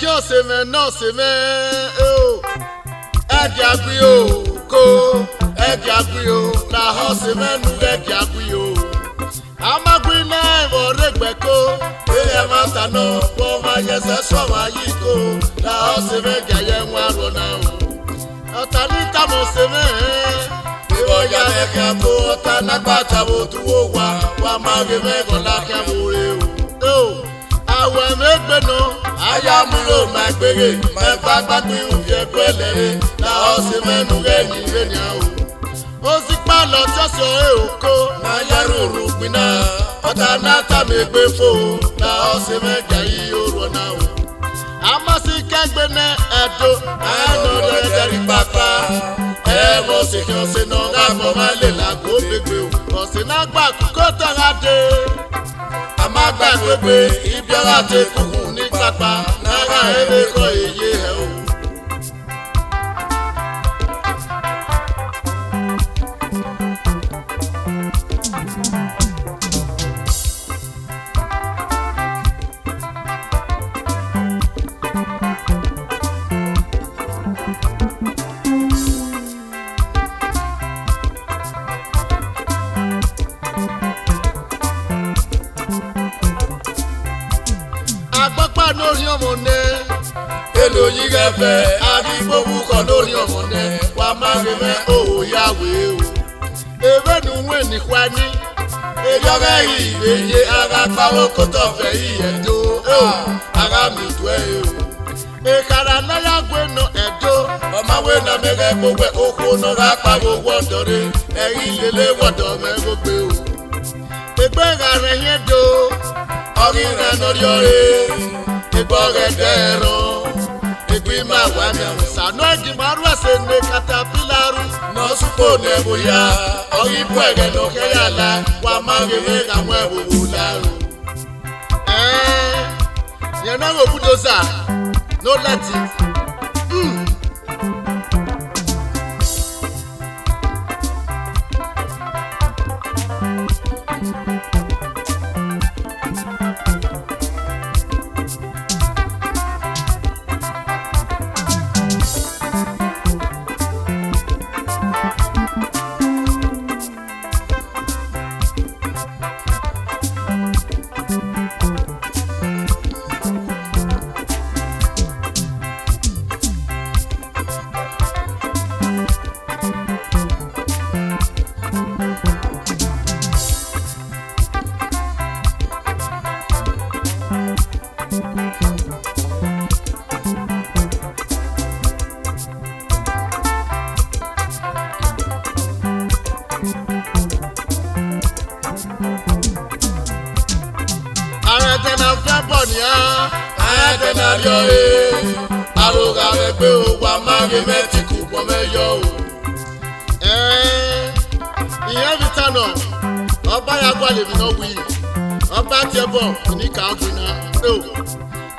kí o ṣe mẹ́ náà ṣe mẹ́ o. Ẹ̀jẹ̀ àgbì o kó ẹ̀jẹ̀ àgbì o làhọ́ ṣe mẹ́nu ẹ̀jẹ̀ àgbì o. Amagbi náà ìwọ̀rẹ́ gbẹ̀kọ́ ilé máa tànà pọ̀ máa yẹsẹ̀ sọ̀rọ̀ ayé kó làhọ́ ṣe mẹ́jẹ̀ yẹn ń wá rọ̀nà o. Ọ̀tá ní tàmọ̀ ṣe mẹ́ ìwọ̀ya ẹ̀kẹ́ kó ọ̀tá nágbàtà bò dúró wà máa rí mẹ́kàn lákẹ́ wòrè o. Àwọ̀ ẹ̀mẹ́gbẹ́ náà ayámúlò máa gbèrè mẹ́fà gbàgbé òbí ẹ̀kọ́ ẹlẹ́rẹ́ làhọ́ ṣe mẹ́nu rẹ̀ ní ìrẹ́nìá o. Ó sì pa lọ tẹ́sọ̀ èòkó náà yẹ́rù rúgbìn náà ọ̀tá náà tàbí gbé fò làhọ́ ṣe mẹ́jà yìí ó rọ̀ náà o. Àmọ́ sí kẹ́gbẹ́ náà ẹ̀dọ́ ẹ̀nà lẹ́dẹ̀rí pàpà ẹ̀rọ ṣèkì ọ̀sẹ̀ náà rábọ̀ máa lè làgó gbégbé o. Ọ̀sẹ̀ náà gbà kó tẹ̀ra dé. Àmọ́ gbàgbé ibi ọ̀rá tẹ kùkù ní pàpà náírà ẹ̀rẹ́ kọ́ èyí ẹ̀ o. Lórí ọmọdé èlò yìí gẹ́fẹ́ àdìgbòbù kan lórí ọmọdé wà má rí mẹ́ òwò yàwé o. Ewé nu wé nìkwá ní ìjọba yìí èyí ara pàwọ́ kó tọ̀ fẹ́ yìí ẹ̀dọ́ ara mi dùn ẹ̀ o. Ìkàrà náírà gbé nà ẹ̀dọ́ ọmọwé nà mẹ́rẹ́ gbogbo òkú náà rà pàwọ́ wọ́dọ̀ rẹ̀ ẹ̀yìn lélẹ̀ wọ́dọ̀ mẹ́rẹ́ gbé o. Ìgbéra rẹ̀ yẹn do ọ̀rí rẹ̀ lórí ọ̀rẹ́. Ìbọ̀rẹ̀ dẹ̀rọ ìgbìmọ̀ àwọn àmì àwòsànú ẹ̀dìmọ̀rú ẹ̀sẹ̀ ní katapilaru nọ́ọ̀sùpò nẹ̀bùyà ọ̀yìnbó ẹ̀rẹ̀ lọ́kẹ́yàlá wà máa rere àwọn ẹ̀wòwò láàrú. Yẹn náà wò búdòzà ló lẹ́tì. Àrògà rẹ̀ pé o wà máa rí mẹ́tì kù pọ̀ mẹ́yọ o. Ìyẹn fi tànà ọba yàgbọ́ àlèmí náà wí ọba tiẹ̀ bọ̀ oníkà ọ̀gbìn náà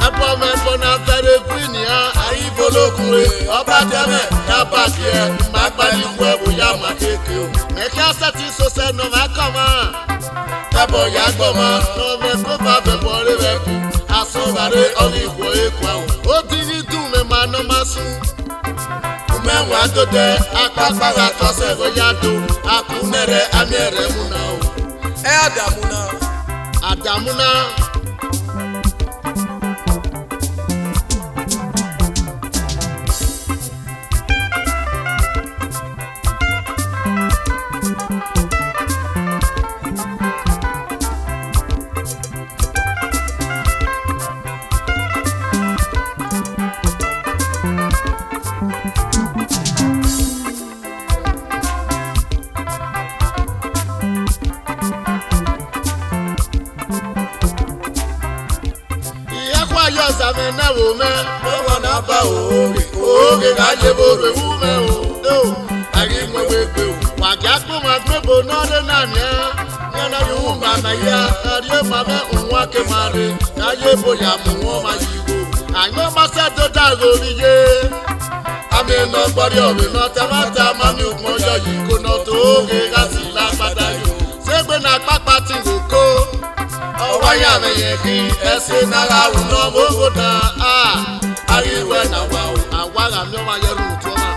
ẹ̀bọ̀ mẹ́bọ̀ náà fẹ́rẹ̀ gbìn nìyà ayíbolókùnrin ọba tẹ́mẹ̀ yàbá díẹ̀ má gbanikú ẹ̀wò yà má kéèké o. Mẹ̀kí asẹ́tì sọ́sẹ́ nà má kàn má ẹ̀bọ̀ yàgbọ́ má lọ́mẹ́ kó bá bẹ̀bọ̀ rẹ̀ rẹ̀ kù asọ́bàrẹ̀ ọ̀rẹ́ ìwọ̀ èkó àwọn. Ó ti ní dùn mẹ́ máa ná má sùn. Mẹ́wàá tó dẹ apápára tọ́sẹ̀ bóyá tó akúnẹ̀rẹ̀ àmì ẹ̀rẹ̀ múná o. Àdàmúná. Àdàmúná. Wo mẹ́ lọ́wọ́ náà bá òòrè káyé bòrò ewu mẹ́ o. Àyè mọ̀wé gbé o. Wàjà kó máa gbé bo náà lé náà ní ẹ́. Yẹ́nà yóò máa nà yá. Àdìyẹ máa bẹ́ òun wá ké máa rè. Káyé bòyà mú wọn máa yí wo. Àyè máa ṣẹ́ tó dàgbò mi yé. Àmì iná gbọ́dí ọ̀rẹ́ náà tẹ́mátà máa ní òkun ọjọ́ yìí kó náà tó òòrè láti lágbádá yìí. Ṣégbé náà pápá ti wò kó. Ọwọ́ yà mí yẹn kí ẹsẹ̀ náírà wù náà mọ́wó náà. Ariwe na wao awaga mioma yeru utoma.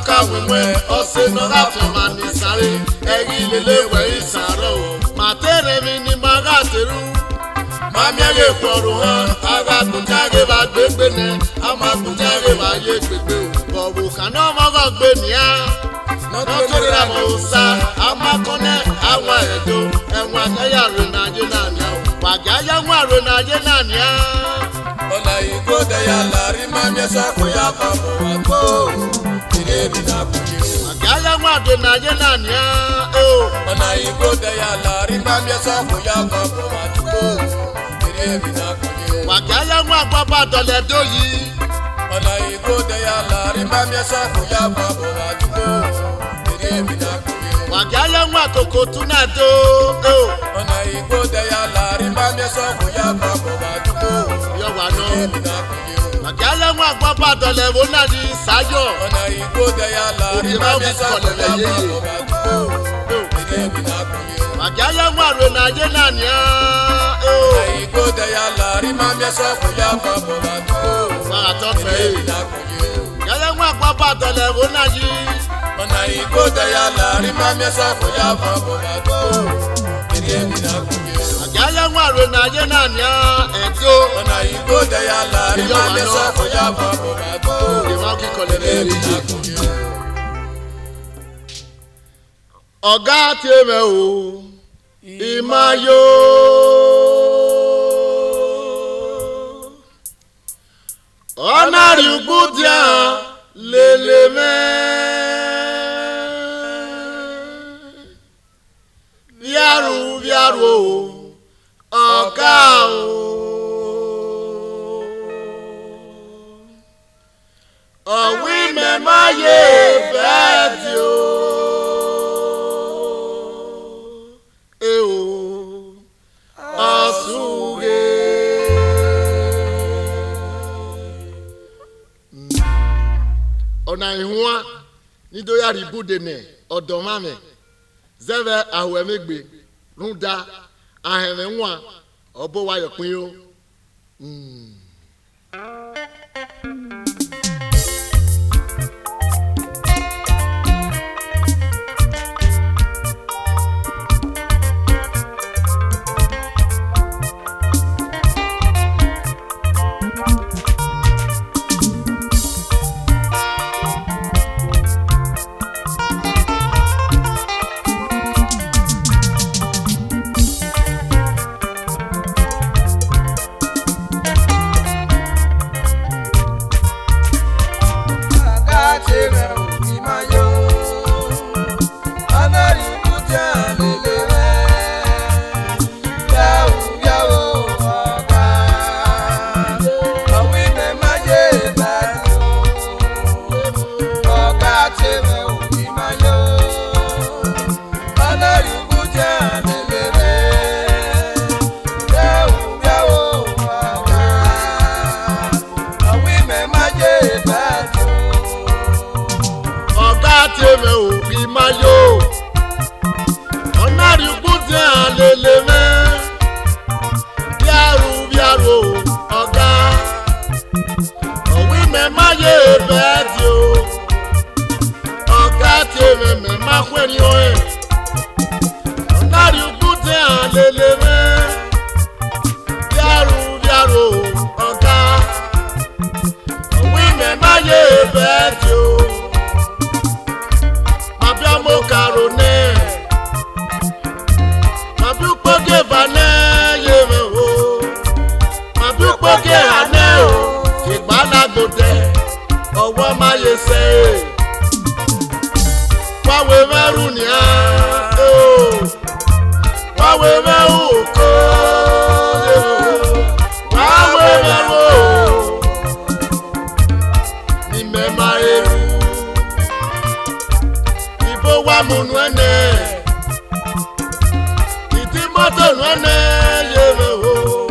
Kawe ose no gafe mani sare egi lele we isaro matere mi ni magateru mami ye kworu ha aga kujage ba gbegbe ne ama kujage ba ye gbegbe o bo kana mo go gbe ni a no tori ra mo sa ama kone awa edo enwa ya re na je na ni o wa ga ya nwa re na je na ni a ola Ibude ya lari mami so ko ya ba mo ko Agaya mwade na ye nani o ona Ibude ya lari mami so ko ya babo matuko ire mi na kunye Agaya mwa baba dole doyi ona Ibude ya lari mami so ko ya babo matuko ire mi na kunye Agaya mwa kokotu na do o ona Ibude ya lari mami so ko ya babo matuko yo wa no Agaya mwa baba dole wona di sayo ona Ibude ya lari mami so ko ya babo matuko ire mi na kunye Agaya mwa re na ye nani o Ibude ya lari mami so ko ya babo matuko wa to fe Agaya mwa baba dole wona di ona Ibude ya lari mami so ko ya babo matuko ire mi na kunye Agaya mwa re na ye nani edo ona Ibude ya lari mami so ko ya babo matuko ire mi na kunye Oga tieme o imayo onari ugudia leleme viaru oga o wi me maye bedio Ona ihua nido ya Ibude ne odomame zeve awe megbe runda aheme nwa obo wa yopin yo wa munwene iti moto nwene yeme o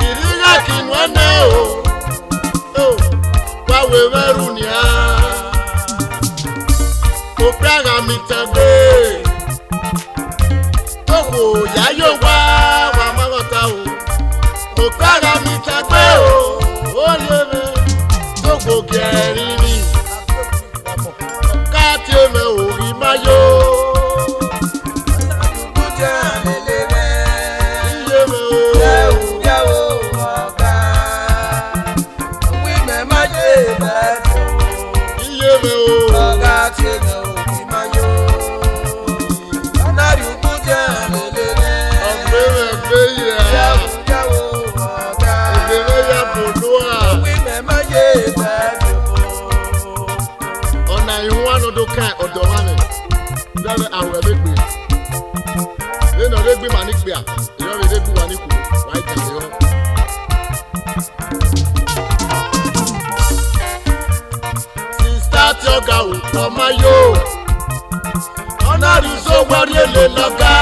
iriga kinwene o wa weweru ni a o praga mitagbe togo yayo wa magota o praga mitagbe o yeme togo gerini me ori mayo Ibude lelele iye me o ya o oga wi me maye be iye me o oga ti me ori mayo na Ibude lelele ogbe me fe ya o oga ogbe ya bolua wi me maye be no do kai odo mame bere awe megbe e no regbe manikbe a e yo re regbe waniku wai ta yo sister tioga o oma yo ona rizo wari ele loga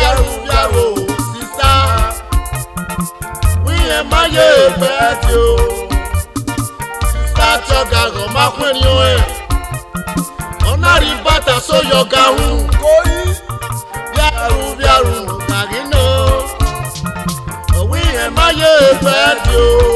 yaro sister we e maye bet yo Tioga go makweri o e onari bata so yoga hu koi biaru kagino owi e maye pedio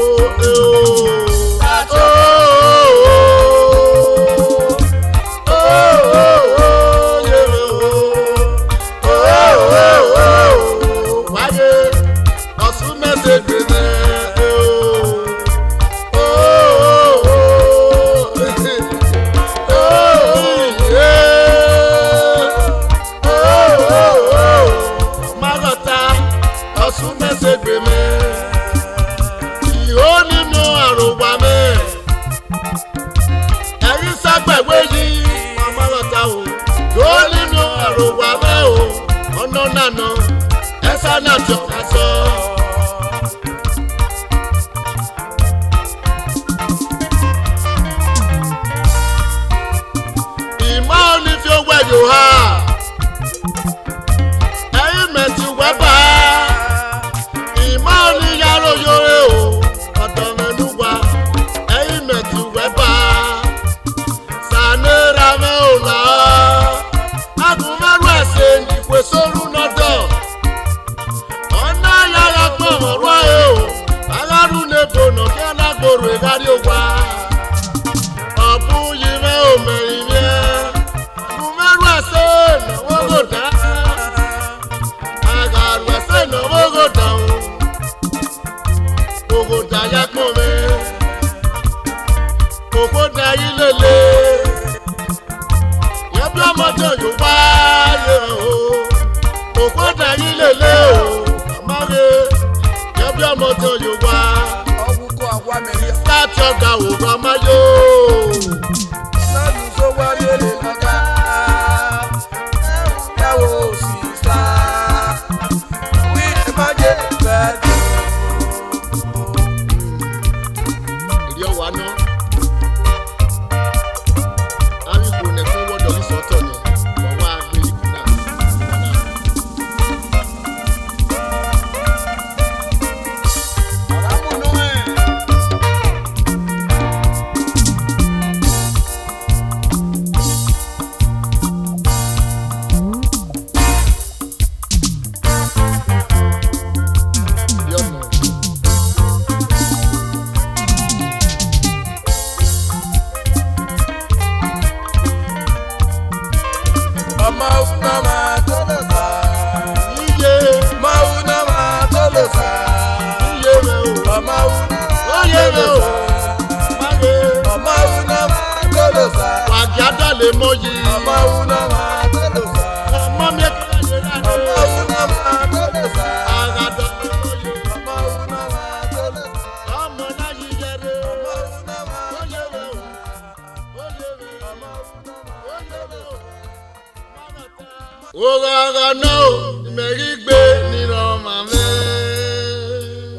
Ogaga no, merigbe ni no mame.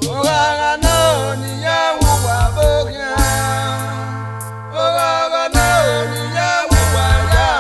Ogaga no, ni ya wa bogia. Ogaga no, ni ya wa ya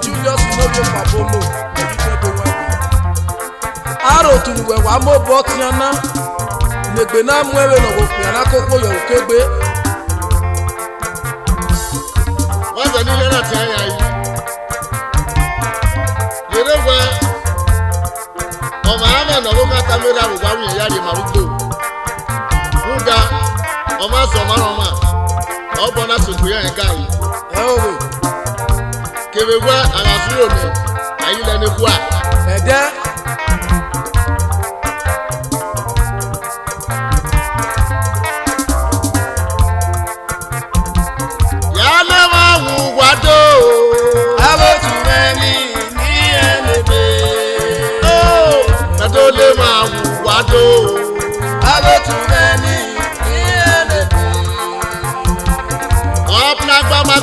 Julius Fabomo, Afro tu we wa mo botiana negbe na mwewe no wo pe anakoko yo kegbe wa za ni na ti aya yi yerewa o ma ame no wo ka kamera wo wa wi ya ri ma rugo nga o ma so ma no ma o bo na so ku ya en kai owe kebewa agasuro ni ayi le ni ku a ede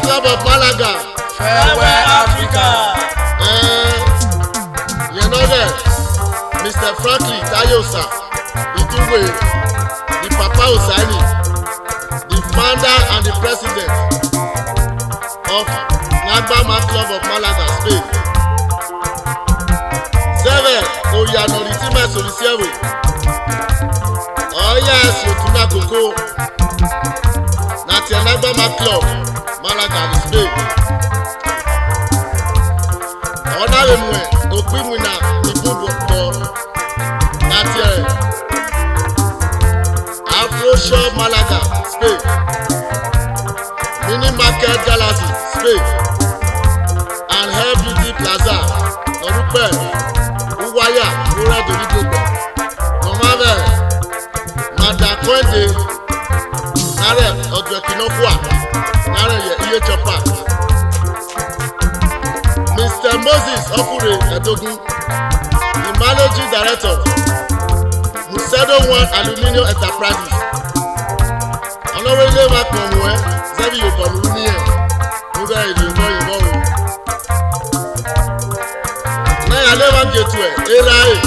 Club of Malaga, Farewell Africa. You know that Mr. Franklin Tayosa, Ibude, the Papa Osani, the founder and the president of Nagbama Club of Malaga, Spain. Seven, Oyano Ritima Solisiewe. Oh yes, Yotuna Koko. Natia Nagbama Club. Malaga is big. Ọ̀nà ìmùẹ̀ òpin wìnà ìbúdó pọ̀ láti ẹ̀. Afro shop Malaga, Spain. Mini Market Galaxy, Spain. And Hair Beauty Plaza, Norupẹ̀, Uwaya, Rúrẹ́ Dòdìdògbọ̀. Nọ̀mọ́bẹ̀, Màdà Kwende, Nárẹ̀ Ọ̀gbẹ̀kìnọ́fùà. Mr. Moses Ofure Edogun, the managing director, Musedo One Aluminium Enterprises. Ọlọ́wọ́ ilé wa kan mú ẹ, Zẹ́bi yóò kàn lórí ẹ̀, nígbà èdè ìbọn ìbọn o. Náírà lé wa gètò ẹ̀, Era ẹ̀.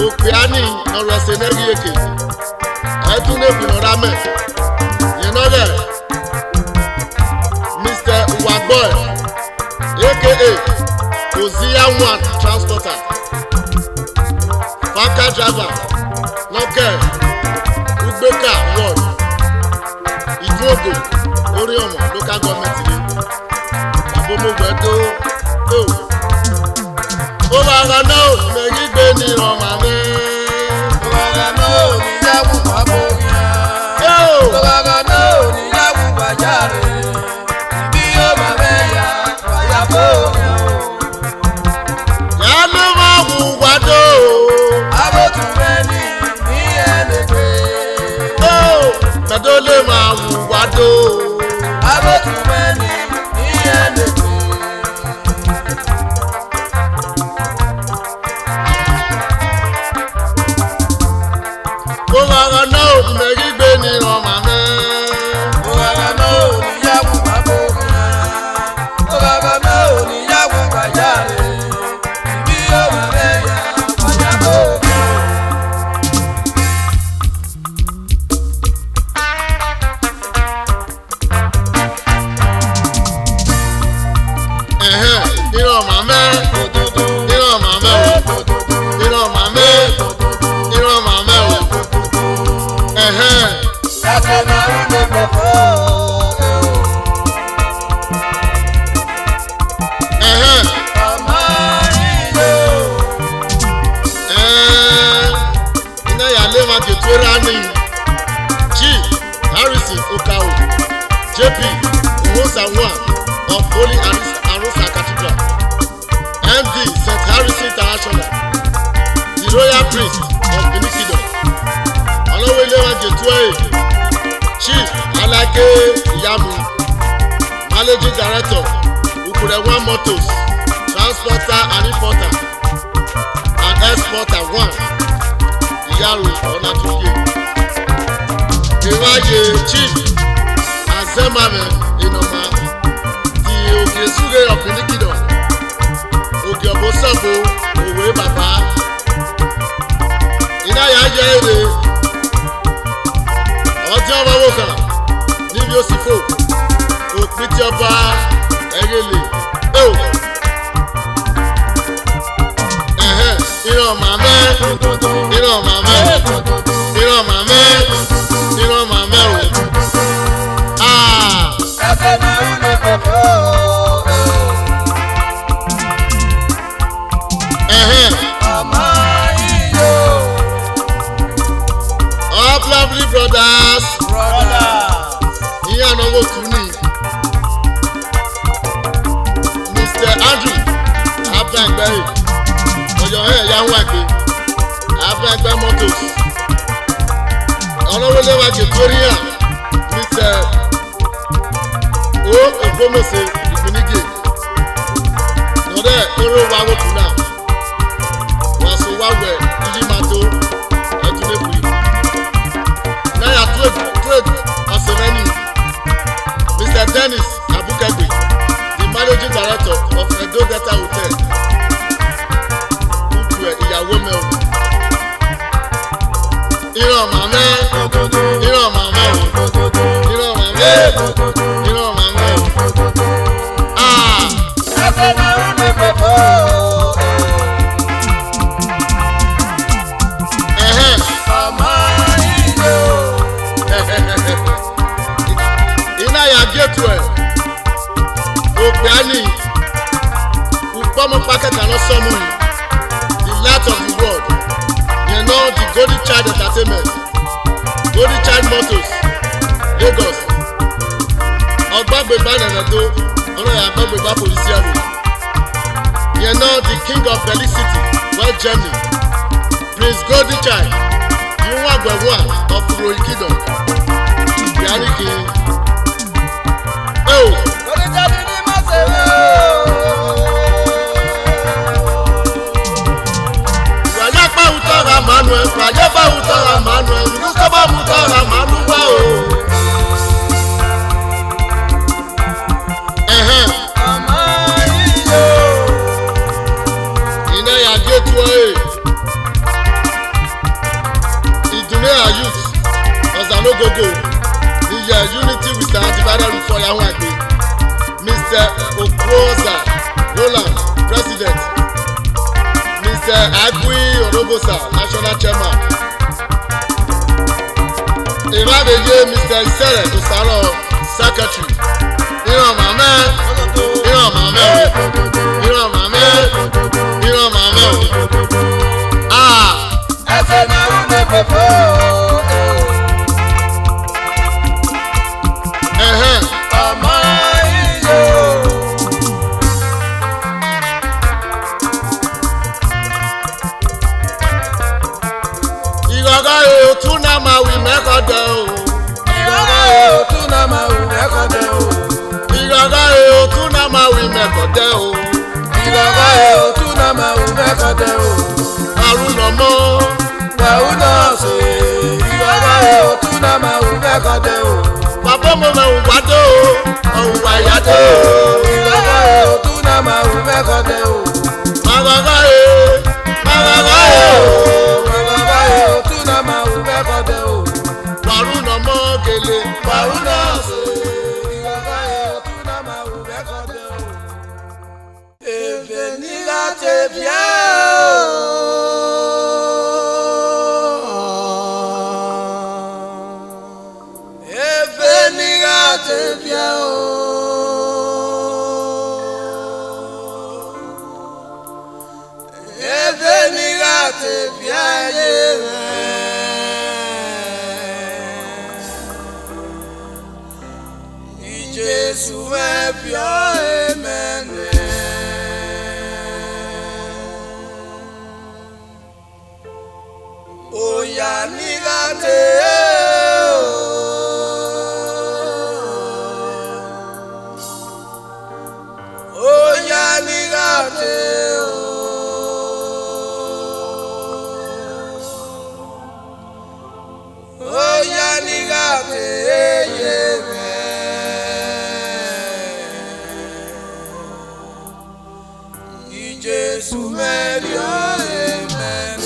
Òpè á ní ọ̀rọ̀ ẹ̀sẹ̀ náà rí èké. Ẹ̀dún ní ìpìlọ̀ rámẹ̀. Mr. Waboy, aka Ozia One Transporter, Faka Driver, Lọ́kẹ́, Ugbeka Ward, Ibude, Oriomo Local Government Today, Fabomo Gbedo, ó wà lọ́nà òmìnirí gbé ní ọmọ mi. Ó wà lọ́nà òmìnirí wàbò yá. Ó wà lọ́nà òmìnirí wàjáre. Dole ma wado abotumeni iyele Ferani, G. Harrison Okao, JP Owosawa of Holy Arusa Cathedral, MD St. Harrison International, the Royal Priest of Benin Kingdom, Olowelewa Jetue, Chief Alake Yamu, Managing Director, Ukurewa Motors, Transporter and Importer, and Exporter 1, Iyaru Onatuye. Iwaje Chief Azemame Inoma, the Ogesuge of Benin Kingdom, Ogeobosabo, Owe Baba, Inaya Jere, Ọjọ́ Bawoka, Níbi Osifo, Òpìtìọba, Ẹ̀gẹ́lẹ̀, Ìran màmẹ́, ìran màmẹ́, ìran màmẹ́, ìran màmẹ́ o. Ẹsẹ̀ náà ń lè kọ̀kọ́. Ọmọ iyọ̀. All lovely brothers. Ìyá ànáwó tù ní. Mr. Andrew Abẹ́gbẹ́rì. Ọ̀yọ́ ẹ̀yà ń wàgbé. Abẹ́gbẹ́ motors. Ọlọ́wọ́lẹ́wà Victoria. Mr. O Ebomose Ìgbìnigè. Nọ̀dẹ́ oró wa wòtú náà. Wàásù wáwẹ̀ Ìyímàtó Ẹ̀dúnlẹ̀kùrì. Náyà trade Ọ̀sẹ̀mẹ́nì. Mr. Dennis Abukegbe, the managing director of Edo Delta Hotel. Utu ìyàwó mẹ́wọ̀. Ìran màmẹ́. Ìran màmẹ́ o. Ìran màmẹ́. Ìran màmẹ́ o. Ẹsẹ̀ náà ń lè kọ̀kọ́. Ọmọ iyọ̀. Iná yà gẹ́tù ẹ̀. Ògbẹ́ni. Ukpọ́mọ pákẹ́tà lọ sọ́mù yìí. The light of the world. You know the Golden Child Entertainment. Golden Child Motors. Lagos. Ọgbàgbègbà Nànàdó. Ọlọ́yà àgbàgbègbà Polisiari. You know the King of Benin City. West Germany. Prince Golden Child. Ìwọ̀n of Roy Kingdom. Ìyárí kìí. Oníjàbí ní Màsèwé. Wàyà pa utara Manuel, wàyà pa utara Manuel, Lùsọ́bà mutara Manuwa o. Ọmọ iyọ̀. Iná yà gé tu ẹ̀. Ìdùnnú youth, Ọ̀sánlógógó, ìyá unity with our divided before Yahoo Agbe. Mr. Okwoza Roland, President. Mr. Agui Orobosa, National Chairman. Ìbábẹ̀yẹ Mr. Isere Osaro, Secretary. Ìran màmẹ́. Ìran màmẹ́ o. Ìran màmẹ́. Ìran màmẹ́ o. Ẹsẹ̀ náà ń lè kọ̀kọ́. Ọmọ iyọ̀. Ìrọ̀rọ̀ yóò tún náà máa wí mẹ́kọ̀dọ̀ o. Ìrọ̀rọ̀ yóò tún náà máa wù mẹ́kọ̀dẹ̀ o. Ìrọ̀rọ̀ yóò tún náà máa wí mẹ́kọ̀dọ̀ o. Ìrọ̀rọ̀ yóò tún náà máa wù mẹ́kọ̀dẹ̀ o. Àrùn lọ́mọ́. Wẹ̀hú náà ṣe. Ìrọ̀rọ̀ yóò tún náà máa wù mẹ́kọ̀dẹ̀ o. Bàbá mo mẹ́wùn wádó o. Ọ̀hùn wáyà dó o. Ìrọ̀rọ̀ yóò tún náà máa wù mẹ́kọ̀dẹ̀ o. Màgàgà yé. Màgàgà yé o. Ìrọ̀rọ̀ yóò tún náà máa wù mẹ́kọ̀dẹ̀ o. Wàrú lọ́mọ́ gèlè. Wẹ̀hú náà ṣe. Ìrọ̀rọ̀ yóò tún náà máa wù mẹ́kọ̀dẹ̀ o. Èfè nígbà tẹ̀ bíẹ́ o. Èfè nígbà tẹ̀ bíẹ́ o. Èfè nígbà tẹ̀ bíẹ́ yé rẹ̀. Ijesu ebio amen. Oya nigate Oya nigate Oya nigate Ijesu medio amen.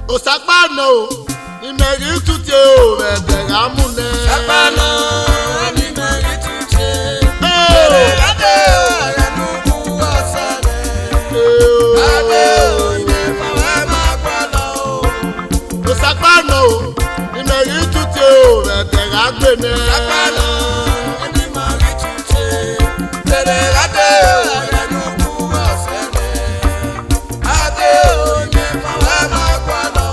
Osakpano imeri tute o bebe amune. Osakpano imeri tute. Ere ade yanubu osane. Ade imefa we magbalo. Osakpano imeri tute o bebe agbene. Osakpano imeri tute. Ere ade yanubu osane. Ade imefa we magbalo.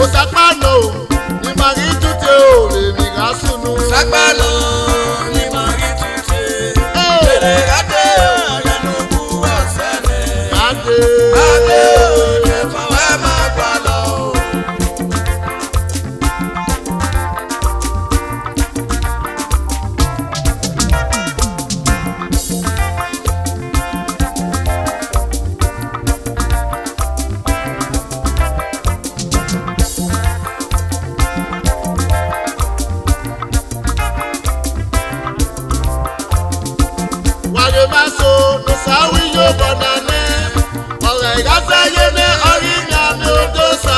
Osakpano imeri tute. Ere ade yanubu osane. Ade imefa we magbalo. Maso no sawi yo banane. Ore gasa yene ori nyame odosa.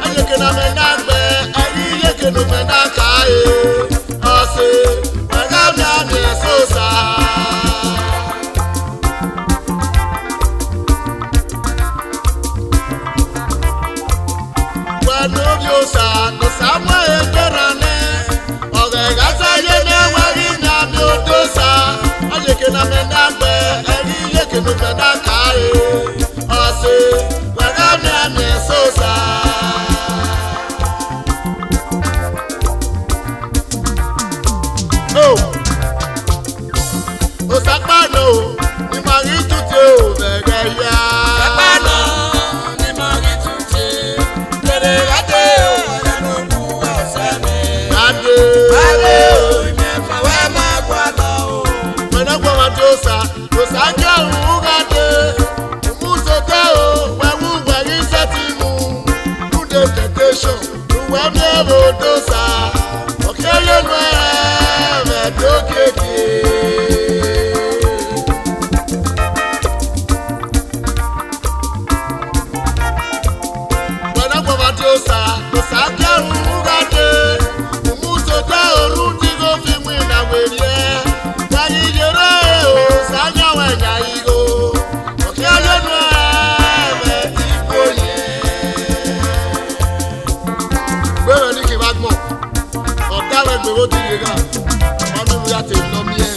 Ayeke na menagbe, ari yeke no menakae. Ose, waga nyame sosa. Wano biosa no samwe enderane. Ore gasa yene ori nyame odosa. Ayeke na menagbe, eri yeke no menakae. Ose, waga nyame sosa. Oh, Osakpano imeri tute o bege ya. Osakpano imeri tute. Ere ade yanubu osane. Ade imefa we magbalo. Menagwa madosa, osanja ugade. Umusote o, wewu weri setimu. Ude temptation, uwe mero dosa. Okeye nwe medokeke. Menagwa madosa, osanja ugade. Umusote o, rundigo fimu na werie. Sanya wenya igo. Okeye nwe medikoye. Gbẹ̀rẹ̀ ní kí n bá gbọ̀n. Ọ̀gá rẹ̀ gbèrò ti yé ga. Wọ́n mímú yàtọ̀ ìlọ́mí ẹ̀.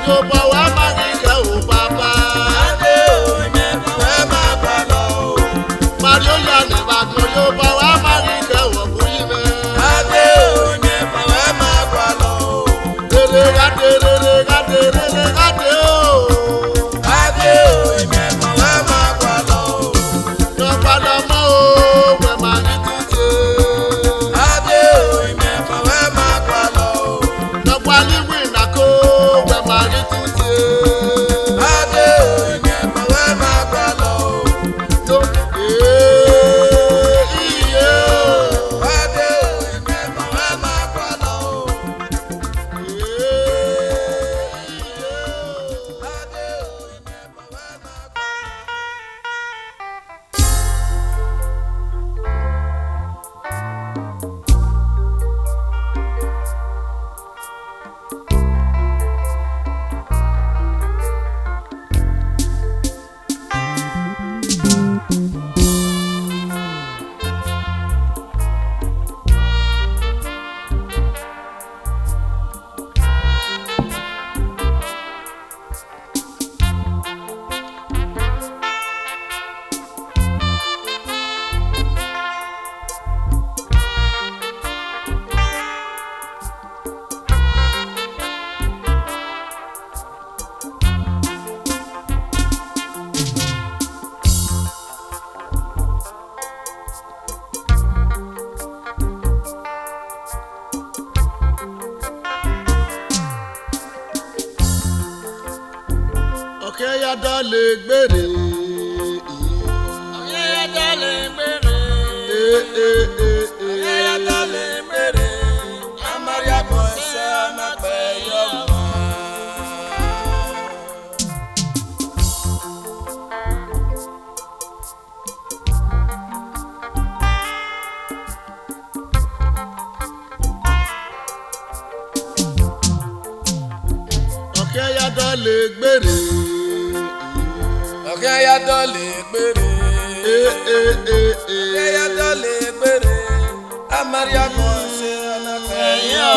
yo bawa magika o papa. Mario ya ne bagno yo bawa magika o buyime. Ya dale gbere. Ya dale gbere. Ya dale gbere. Amaria bonse amape yo. Okay, ya dale gbere. Ya dole gbere. Ya dole gbere. Amaria bonse anape yo.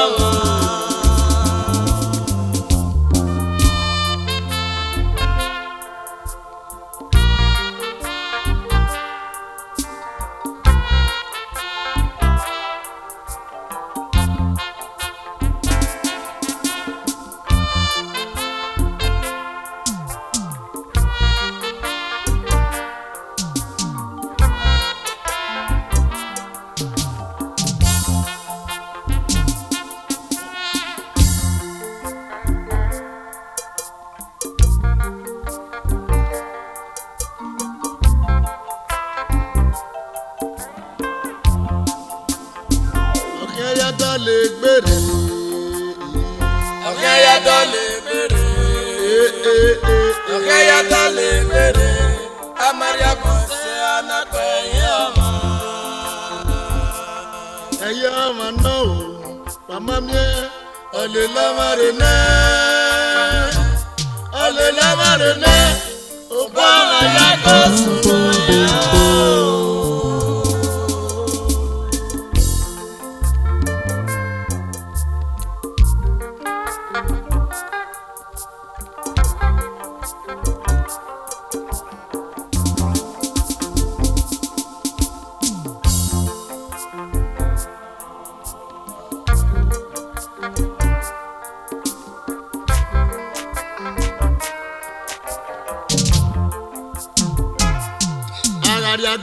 Ya dale gbere. Ya dale gbere. Ya dale gbere. Amaria bonse anape yo. Eyo ma no, mama mie, ole la marene. Ole la marene. Oba ya kosuno ya.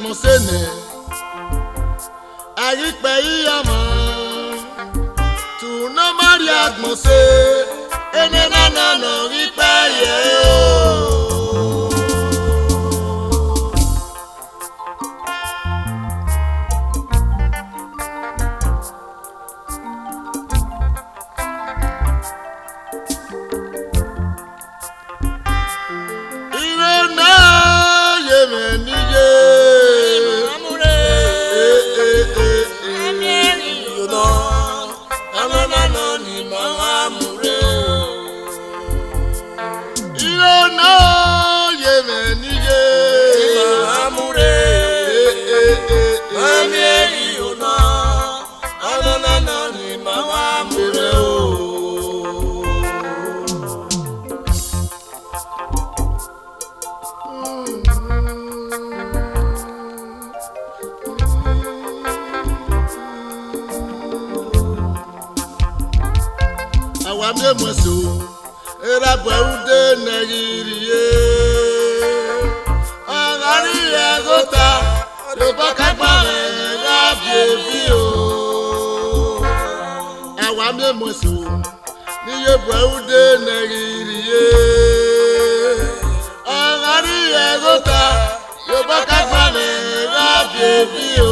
Monsene Ayipe iyama Tu no Maria Monse Ene na no ipe ye awame mweso era bweude negiriye angari egota lobaka mame rabio awame mweso niye bweude negiriye angari egota lobaka mame rabio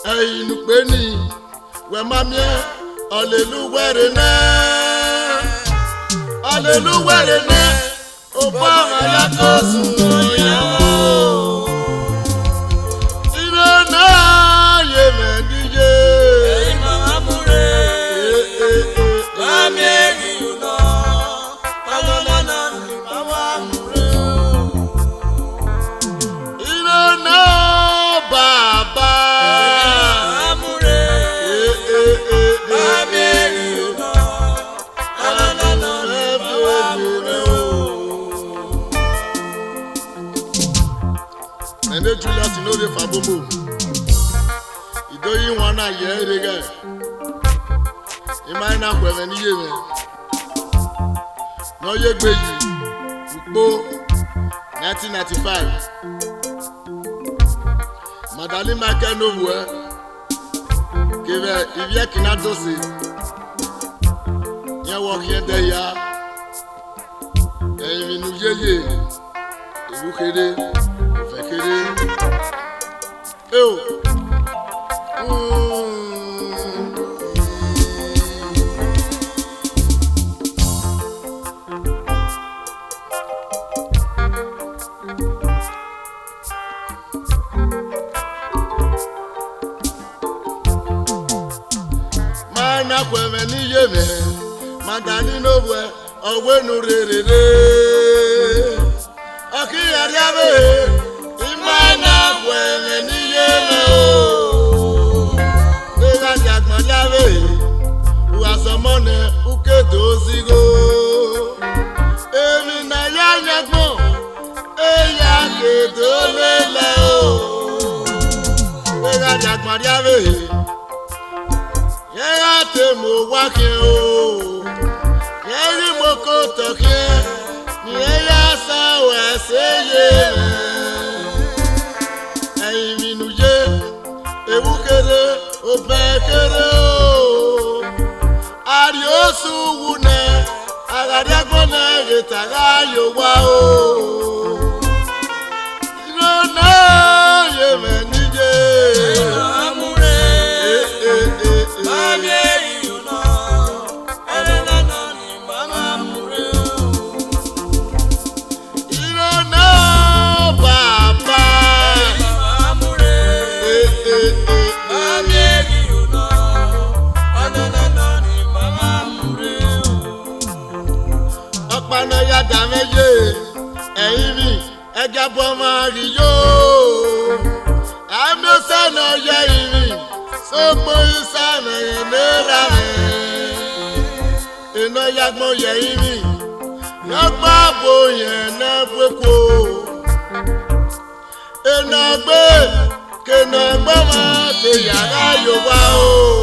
Inupeni we mamie hallelujah rene oba ya kosu ya irena ye medije mamure mamie you know alona mamure irena baba Julius Fabomo idoyi wana ye rege imana kweme ni yeme no ye gbeyi upo 1995 madali makeno wo keve ivie kinatosi ye wo kende ya eyinu yeye ebukere fekere eu mana kweme ni yeme madani no bwe owenu rerere akiyari abe imana kweme ni yeme o ega jagman lave uasomone ukedozigo emi na ya jagman eya kedolele o ega jagman lave yera temo wake o yeri moko toke ni eya sawe seye minuje ewukere obekere o ariosu wune agariagbona getaga yowa o irona yemenije amure mami yuna elena ni mama mure irona baba ọ̀pànà yàtà méje ẹ̀yìn mi ẹja bọ́ máa rí yóò àmì sànà yẹ ìrìn sógbó ìsànà ìnira mi iná yàgbọ́n yẹ ìrìn lọ́gbà bò yẹn náà pẹ́kọ́ iná gbé kẹ́nà gbọ́ máa ṣe yàrá yóò wá o.